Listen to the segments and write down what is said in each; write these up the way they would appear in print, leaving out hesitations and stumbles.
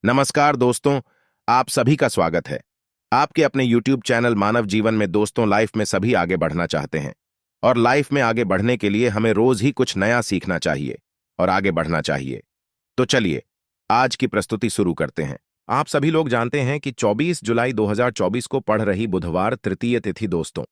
नमस्कार दोस्तों, आप सभी का स्वागत है। आपके अपने YouTube चैनल मानव जीवन में दोस्तों लाइफ में सभी आगे बढ़ना चाहते हैं और लाइफ में आगे बढ़ने के लिए हमें रोज ही कुछ नया सीखना चाहिए और आगे बढ़ना चाहिए। तो चलिए आज की प्रस्तुति शुरू करते हैं। आप सभी लोग जानते हैं कि 24 जुलाई 2024 को पड़ रही बुधवार तृतीय तिथि दोस्तों।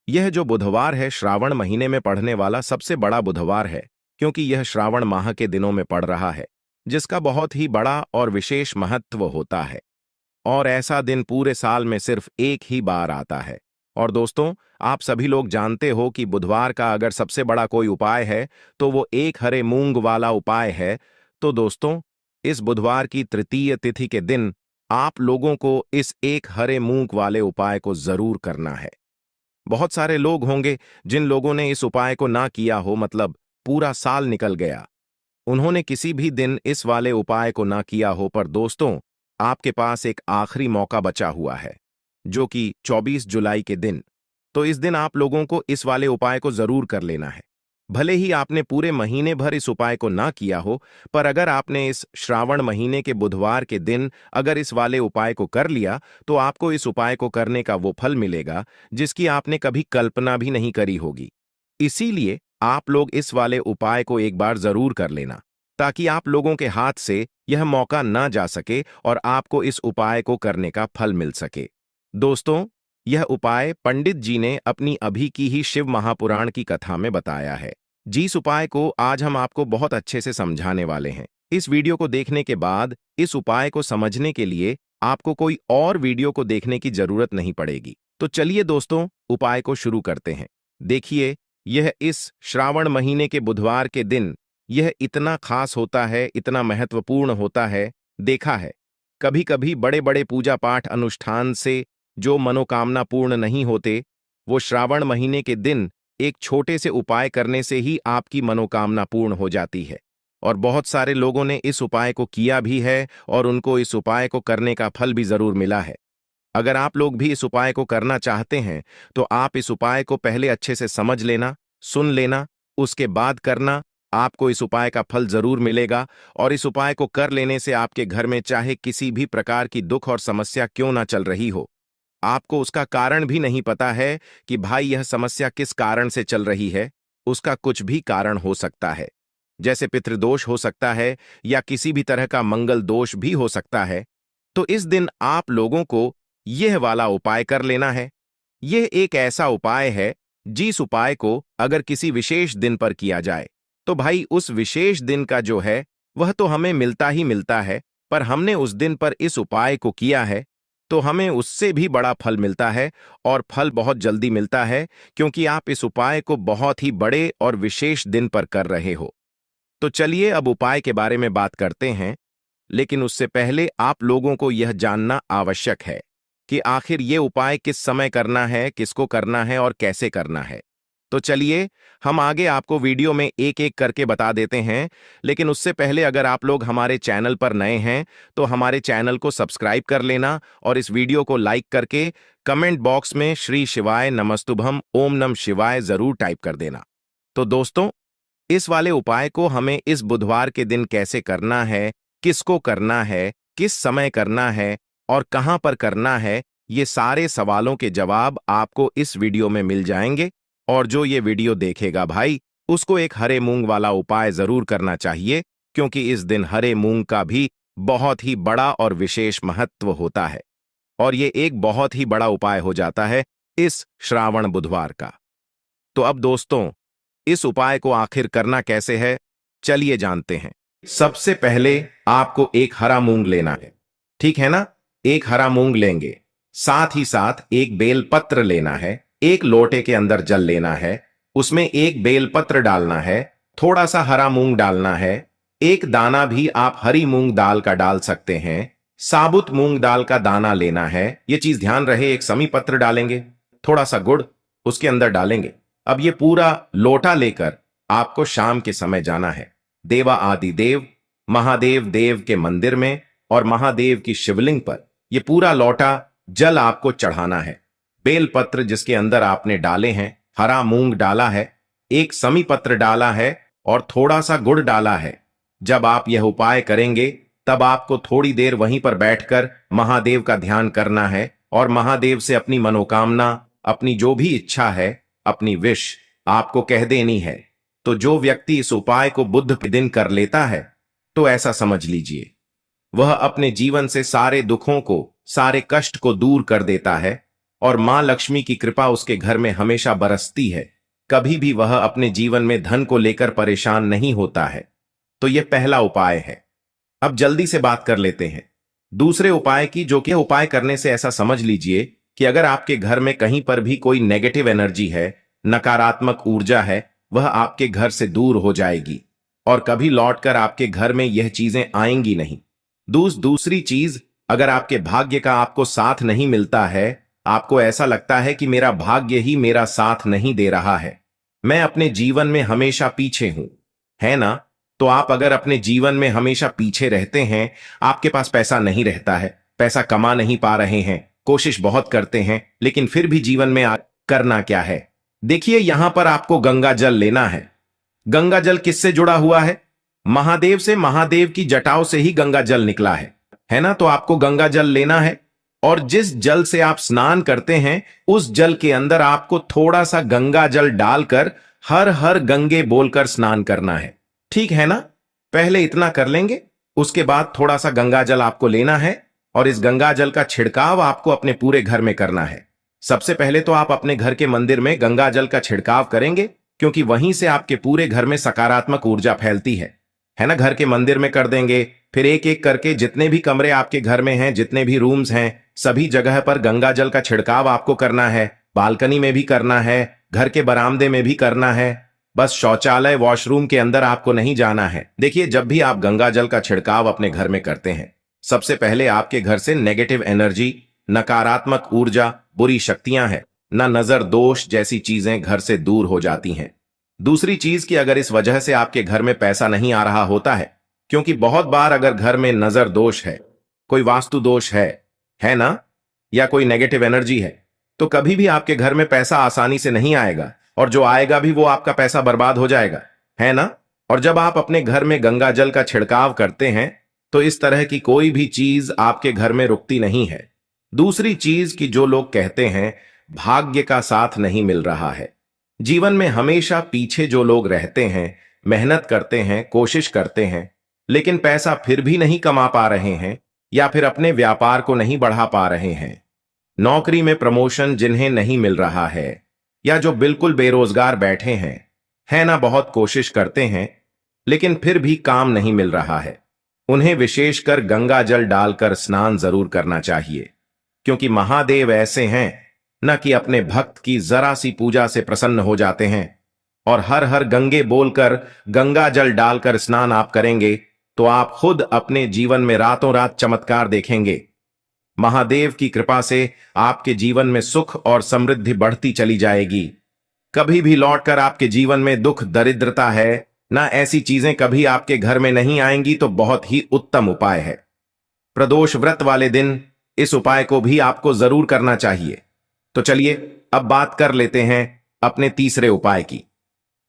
यह जो बुधवार है श्रावण महीने में पड़ने वाला सबसे बड़ा बुधवार है, क्योंकि यह श्रावण माह के दिनों में पड़ रहा है, जिसका बहुत ही बड़ा और विशेष महत्व होता है। और ऐसा दिन पूरे साल में सिर्फ एक ही बार आता है। और दोस्तों, आप सभी लोग जानते हो कि बुधवार का अगर सबसे बड़ा कोई उपाय है तो वो एक हरे मूंग वाला उपाय है। तो दोस्तों, इस बुधवार की तृतीय तिथि के दिन आप लोगों को इस एक हरे मूंग वाले उपाय को जरूर करना है। बहुत सारे लोग होंगे जिन लोगों ने इस उपाय को ना किया हो, मतलब पूरा साल निकल गया, उन्होंने किसी भी दिन इस वाले उपाय को ना किया हो। पर दोस्तों, आपके पास एक आखिरी मौका बचा हुआ है, जो कि 24 जुलाई के दिन। तो इस दिन आप लोगों को इस वाले उपाय को जरूर कर लेना है। भले ही आपने पूरे महीने भर इस उपाय को ना किया हो, पर अगर आपने इस श्रावण महीने के बुधवार के दिन अगर इस वाले उपाय को कर लिया, तो आपको इस उपाय को करने का वो फल मिलेगा जिसकी आपने कभी कल्पना भी नहीं करी होगी। इसीलिए आप लोग इस वाले उपाय को एक बार जरूर कर लेना, ताकि आप लोगों के हाथ से यह मौका ना जा सके और आपको इस उपाय को करने का फल मिल सके। दोस्तों, यह उपाय पंडित जी ने अपनी अभी की ही शिव महापुराण की कथा में बताया है। जिस उपाय को आज हम आपको बहुत अच्छे से समझाने वाले हैं। इस वीडियो को देखने के बाद इस उपाय को समझने के लिए आपको कोई और वीडियो को देखने की जरूरत नहीं पड़ेगी। तो चलिए दोस्तों, उपाय को शुरू करते हैं। देखिए, यह इस श्रावण महीने के बुधवार के दिन यह इतना खास होता है, इतना महत्वपूर्ण होता है। देखा है, कभी कभी बड़े बड़े पूजा पाठ अनुष्ठान से जो मनोकामना पूर्ण नहीं होते, वो श्रावण महीने के दिन एक छोटे से उपाय करने से ही आपकी मनोकामना पूर्ण हो जाती है। और बहुत सारे लोगों ने इस उपाय को किया भी है और उनको इस उपाय को करने का फल भी जरूर मिला है। अगर आप लोग भी इस उपाय को करना चाहते हैं, तो आप इस उपाय को पहले अच्छे से समझ लेना, सुन लेना, उसके बाद करना। आपको इस उपाय का फल जरूर मिलेगा और इस उपाय को कर लेने से आपके घर में चाहे किसी भी प्रकार की दुख और समस्या क्यों ना चल रही हो, आपको उसका कारण भी नहीं पता है कि भाई यह समस्या किस कारण से चल रही है, उसका कुछ भी कारण हो सकता है। जैसे पितृदोष हो सकता है या किसी भी तरह का मंगल दोष भी हो सकता है। तो इस दिन आप लोगों को यह वाला उपाय कर लेना है। यह एक ऐसा उपाय है जिस उपाय को अगर किसी विशेष दिन पर किया जाए, तो भाई उस विशेष दिन का जो है वह तो हमें मिलता ही मिलता है, पर हमने उस दिन पर इस उपाय को किया है तो हमें उससे भी बड़ा फल मिलता है। और फल बहुत जल्दी मिलता है, क्योंकि आप इस उपाय को बहुत ही बड़े और विशेष दिन पर कर रहे हो। तो चलिए अब उपाय के बारे में बात करते हैं, लेकिन उससे पहले आप लोगों को यह जानना आवश्यक है कि आखिर ये उपाय किस समय करना है, किसको करना है और कैसे करना है। तो चलिए हम आगे आपको वीडियो में एक एक करके बता देते हैं। लेकिन उससे पहले अगर आप लोग हमारे चैनल पर नए हैं तो हमारे चैनल को सब्सक्राइब कर लेना और इस वीडियो को लाइक करके कमेंट बॉक्स में श्री शिवाय नमस्तुभम ओम नम शिवाय जरूर टाइप कर देना। तो दोस्तों, इस वाले उपाय को हमें इस बुधवार के दिन कैसे करना है, किसको करना है, किस समय करना है और कहां पर करना है, ये सारे सवालों के जवाब आपको इस वीडियो में मिल जाएंगे। और जो ये वीडियो देखेगा भाई, उसको एक हरे मूंग वाला उपाय जरूर करना चाहिए, क्योंकि इस दिन हरे मूंग का भी बहुत ही बड़ा और विशेष महत्व होता है और ये एक बहुत ही बड़ा उपाय हो जाता है इस श्रावण बुधवार का। तो अब दोस्तों, इस उपाय को आखिर करना कैसे है, चलिए जानते हैं। सबसे पहले आपको एक हरा मूंग लेना है, ठीक है ना। एक हरा मूंग लेंगे, साथ ही साथ एक बेलपत्र लेना है। एक लोटे के अंदर जल लेना है, उसमें एक बेलपत्र डालना है, थोड़ा सा हरा मूंग डालना है। एक दाना भी आप हरी मूंग दाल का डाल सकते हैं। साबुत मूंग दाल का दाना लेना है। यह चीज ध्यान रहे, एक समी पत्र डालेंगे, थोड़ा सा गुड़ उसके अंदर डालेंगे। अब ये पूरा लोटा लेकर आपको शाम के समय जाना है देवा आदि देव महादेव देव के मंदिर में और महादेव की शिवलिंग पर ये पूरा लोटा जल आपको चढ़ाना है। बेलपत्र जिसके अंदर आपने डाले हैं, हरा मूंग डाला है, एक समी पत्र डाला है और थोड़ा सा गुड़ डाला है। जब आप यह उपाय करेंगे तब आपको थोड़ी देर वहीं पर बैठकर महादेव का ध्यान करना है और महादेव से अपनी मनोकामना, अपनी जो भी इच्छा है, अपनी विश आपको कह देनी है। तो जो व्यक्ति इस उपाय को बुध के दिन कर लेता है, तो ऐसा समझ लीजिए वह अपने जीवन से सारे दुखों को, सारे कष्ट को दूर कर देता है और मां लक्ष्मी की कृपा उसके घर में हमेशा बरसती है। कभी भी वह अपने जीवन में धन को लेकर परेशान नहीं होता है। तो यह पहला उपाय है। अब जल्दी से बात कर लेते हैं दूसरे उपाय की, जो कि उपाय करने से ऐसा समझ लीजिए कि अगर आपके घर में कहीं पर भी कोई नेगेटिव एनर्जी है, नकारात्मक ऊर्जा है, वह आपके घर से दूर हो जाएगी और कभी लौटकर आपके घर में यह चीजें आएंगी नहीं। दूसरी चीज, अगर आपके भाग्य का आपको साथ नहीं मिलता है, आपको ऐसा लगता है कि मेरा भाग्य ही मेरा साथ नहीं दे रहा है, मैं अपने जीवन में हमेशा पीछे हूं, है ना? तो आप अगर अपने जीवन में हमेशा पीछे रहते हैं, आपके पास पैसा नहीं रहता है, पैसा कमा नहीं पा रहे हैं, कोशिश बहुत करते हैं, लेकिन फिर भी जीवन में करना क्या है? देखिए, यहां पर आपको गंगा जल लेना है। गंगा जल किससे जुड़ा हुआ है? महादेव से। महादेव की जटाओं से ही गंगा जल निकला है ना? तो आपको गंगा जल लेना है और जिस जल से आप स्नान करते हैं, उस जल के अंदर आपको थोड़ा सा गंगा जल डालकर हर हर गंगे बोलकर स्नान करना है। ठीक है ना? पहले इतना कर लेंगे, उसके बाद थोड़ा सा गंगा जल आपको लेना है और इस गंगा जल का छिड़काव आपको अपने पूरे घर में करना है। सबसे पहले तो आप अपने घर के मंदिर में गंगा जल का छिड़काव करेंगे, क्योंकि वहीं से आपके पूरे घर में सकारात्मक ऊर्जा फैलती है ना? घर के मंदिर में कर देंगे, फिर एक एक करके जितने भी कमरे आपके घर में हैं, जितने भी रूम्स हैं, सभी जगह पर गंगा जल का छिड़काव आपको करना है। बालकनी में भी करना है, घर के बरामदे में भी करना है, बस शौचालय, वॉशरूम के अंदर आपको नहीं जाना है। देखिए, जब भी आप गंगा जल का छिड़काव अपने घर में करते हैं, सबसे पहले आपके घर से नेगेटिव एनर्जी, नकारात्मक ऊर्जा, बुरी शक्तियां हैं ना, नजर दोष जैसी चीजें घर से दूर हो जाती हैं। दूसरी चीज कि अगर इस वजह से आपके घर में पैसा नहीं आ रहा होता है, क्योंकि बहुत बार अगर घर में नजर दोष है, कोई वास्तु दोष है ना, या कोई नेगेटिव एनर्जी है, तो कभी भी आपके घर में पैसा आसानी से नहीं आएगा और जो आएगा भी वो आपका पैसा बर्बाद हो जाएगा, है ना? और जब आप अपने घर में गंगा जल का छिड़काव करते हैं, तो इस तरह की कोई भी चीज आपके घर में रुकती नहीं है। दूसरी चीज कि जो लोग कहते हैं भाग्य का साथ नहीं मिल रहा है, जीवन में हमेशा पीछे जो लोग रहते हैं, मेहनत करते हैं, कोशिश करते हैं, लेकिन पैसा फिर भी नहीं कमा पा रहे हैं या फिर अपने व्यापार को नहीं बढ़ा पा रहे हैं, नौकरी में प्रमोशन जिन्हें नहीं मिल रहा है, या जो बिल्कुल बेरोजगार बैठे हैं, है ना, बहुत कोशिश करते हैं लेकिन फिर भी काम नहीं मिल रहा है, उन्हें विशेषकर गंगा जल डालकर स्नान जरूर करना चाहिए। क्योंकि महादेव ऐसे हैं न कि अपने भक्त की जरा सी पूजा से प्रसन्न हो जाते हैं, और हर हर गंगे बोलकर गंगा जल डालकर स्नान आप करेंगे तो आप खुद अपने जीवन में रातों रात चमत्कार देखेंगे। महादेव की कृपा से आपके जीवन में सुख और समृद्धि बढ़ती चली जाएगी। कभी भी लौटकर आपके जीवन में दुख, दरिद्रता है ना, ऐसी चीजें कभी आपके घर में नहीं आएंगी। तो बहुत ही उत्तम उपाय है। प्रदोष व्रत वाले दिन इस उपाय को भी आपको जरूर करना चाहिए। तो चलिए अब बात कर लेते हैं अपने तीसरे उपाय की।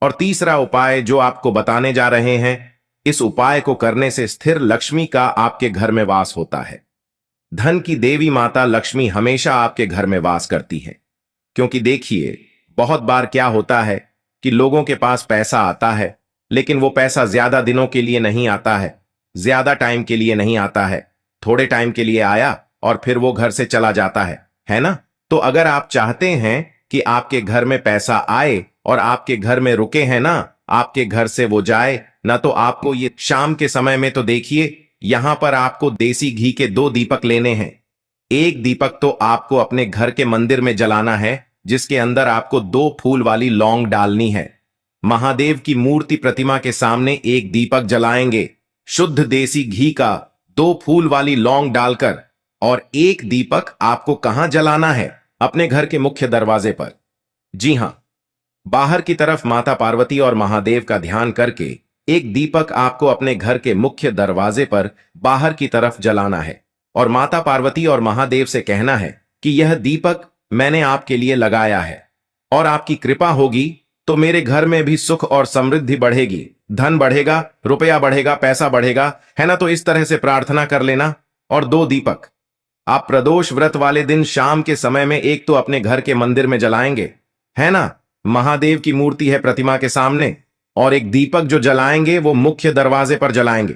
और तीसरा उपाय जो आपको बताने जा रहे हैं, इस उपाय को करने से स्थिर लक्ष्मी का आपके घर में वास होता है। धन की देवी माता लक्ष्मी हमेशा आपके घर में वास करती है। क्योंकि देखिए, बहुत बार क्या होता है कि लोगों के पास पैसा आता है, लेकिन वो पैसा ज्यादा दिनों के लिए नहीं आता है, ज्यादा टाइम के लिए नहीं आता है, थोड़े टाइम के लिए आया और फिर वो घर से चला जाता है ना? तो अगर आप चाहते हैं कि आपके घर में पैसा आए और आपके घर में रुके, हैं ना, आपके घर से वो जाए ना, तो आपको ये शाम के समय में तो देखिए, यहां पर आपको देसी घी के 2 दीपक लेने हैं। एक दीपक तो आपको अपने घर के मंदिर में जलाना है, जिसके अंदर आपको 2 फूल वाली लौंग डालनी है। महादेव की मूर्ति प्रतिमा के सामने एक दीपक जलाएंगे, शुद्ध देसी घी का 2 फूल वाली लौंग डालकर। और एक दीपक आपको कहां जलाना है? अपने घर के मुख्य दरवाजे पर। जी हां, बाहर की तरफ माता पार्वती और महादेव का ध्यान करके एक दीपक आपको अपने घर के मुख्य दरवाजे पर बाहर की तरफ जलाना है और माता पार्वती और महादेव से कहना है कि यह दीपक मैंने आपके लिए लगाया है और आपकी कृपा होगी तो मेरे घर में भी सुख और समृद्धि बढ़ेगी, धन बढ़ेगा, रुपया बढ़ेगा, पैसा बढ़ेगा, है ना। तो इस तरह से प्रार्थना कर लेना। और 2 दीपक आप प्रदोष व्रत वाले दिन शाम के समय में एक तो अपने घर के मंदिर में जलाएंगे, है ना। महादेव की मूर्ति है प्रतिमा के सामने, और एक दीपक जो जलाएंगे वो मुख्य दरवाजे पर जलाएंगे।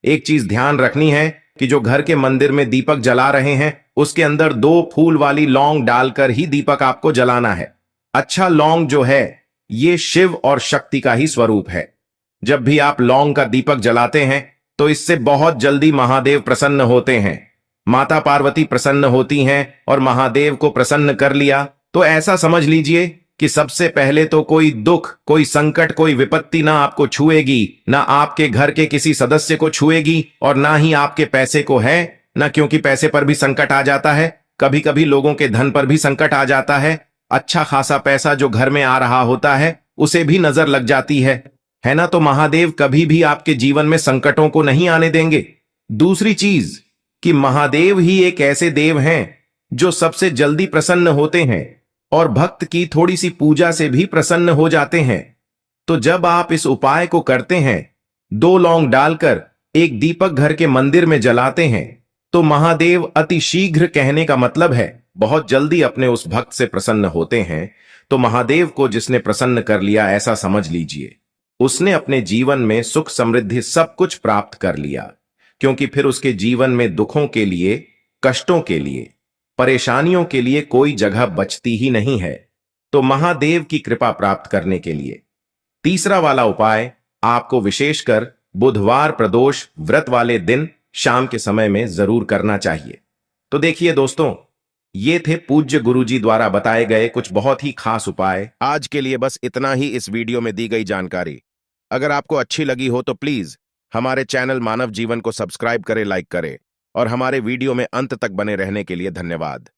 एक चीज ध्यान रखनी है कि जो घर के मंदिर में दीपक जला रहे हैं उसके अंदर 2 फूल वाली लौंग डालकर ही दीपक आपको जलाना है। अच्छा, लौंग जो है ये शिव और शक्ति का ही स्वरूप है। जब भी आप लौंग का दीपक जलाते हैं तो इससे बहुत जल्दी महादेव प्रसन्न होते हैं। माता पार्वती प्रसन्न होती हैं, और महादेव को प्रसन्न कर लिया तो ऐसा समझ लीजिए कि सबसे पहले तो कोई दुख, कोई संकट, कोई विपत्ति ना आपको छुएगी, ना आपके घर के किसी सदस्य को छुएगी, और ना ही आपके पैसे को है ना, क्योंकि पैसे पर भी संकट आ जाता है। कभी कभी लोगों के धन पर भी संकट आ जाता है। अच्छा खासा पैसा जो घर में आ रहा होता है उसे भी नजर लग जाती है ना। तो महादेव कभी भी आपके जीवन में संकटों को नहीं आने देंगे। दूसरी चीज कि महादेव ही एक ऐसे देव हैं जो सबसे जल्दी प्रसन्न होते हैं और भक्त की थोड़ी सी पूजा से भी प्रसन्न हो जाते हैं। तो जब आप इस उपाय को करते हैं, 2 लौंग डालकर एक दीपक घर के मंदिर में जलाते हैं, तो महादेव अति शीघ्र, कहने का मतलब है बहुत जल्दी, अपने उस भक्त से प्रसन्न होते हैं। तो महादेव को जिसने प्रसन्न कर लिया, ऐसा समझ लीजिए उसने अपने जीवन में सुख समृद्धि सब कुछ प्राप्त कर लिया, क्योंकि फिर उसके जीवन में दुखों के लिए, कष्टों के लिए, परेशानियों के लिए कोई जगह बचती ही नहीं है। तो महादेव की कृपा प्राप्त करने के लिए तीसरा वाला उपाय आपको विशेषकर बुधवार प्रदोष व्रत वाले दिन शाम के समय में जरूर करना चाहिए। तो देखिए दोस्तों, ये थे पूज्य गुरुजी द्वारा बताए गए कुछ बहुत ही खास उपाय। आज के लिए बस इतना ही इस वीडियो में दी गई जानकारी। अगर आपको अच्छी लगी हो तो प्लीज हमारे चैनल मानव जीवन को सब्सक्राइब करें, लाइक करें, और हमारे वीडियो में अंत तक बने रहने के लिए धन्यवाद।